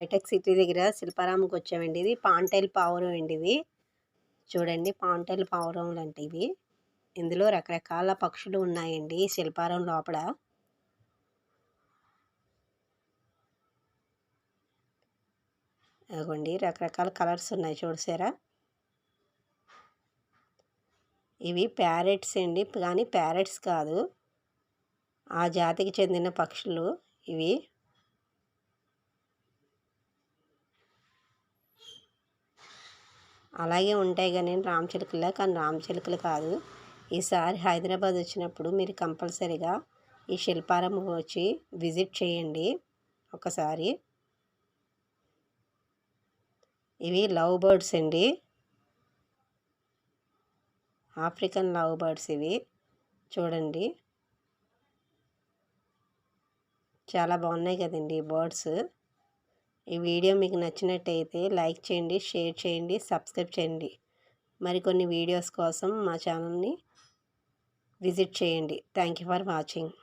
Hitech city దగ్గర శిల్పారామంకి వచ్చామండి. ఇది పాంటెల్ పావురం అండి. ఇవి చూడండి, పాంటెల్ పావురం లాంటివి. ఇందులో రకరకాల పక్షులు ఉన్నాయండి శిల్పారం లోపల. అదిగోండి, రకరకాల కలర్స్ ఉన్నాయి చూసారా. ఇవి ప్యారెట్స్ అండి, కానీ ప్యారెట్స్ కాదు, ఆ జాతికి చెందిన పక్షులు ఇవి. అలాగే ఉంటాయి కానీ రామచిలుకలా, కానీ రామచిలుకలు కాదు. ఈసారి హైదరాబాద్ వచ్చినప్పుడు మీరు కంపల్సరీగా ఈ శిల్పారం వచ్చి విజిట్ చేయండి ఒకసారి. ఇవి లవ్ బర్డ్స్ అండి, ఆఫ్రికన్ లవ్ బర్డ్స్ ఇవి. చూడండి, చాలా బాగున్నాయి కదండి ఈ బర్డ్స్. ఈ వీడియో మీకు నచ్చినట్టయితే లైక్ చేయండి, షేర్ చేయండి, సబ్స్క్రైబ్ చేయండి. మరికొన్ని వీడియోస్ కోసం మా ఛానల్ని విజిట్ చేయండి. Thank you for watching.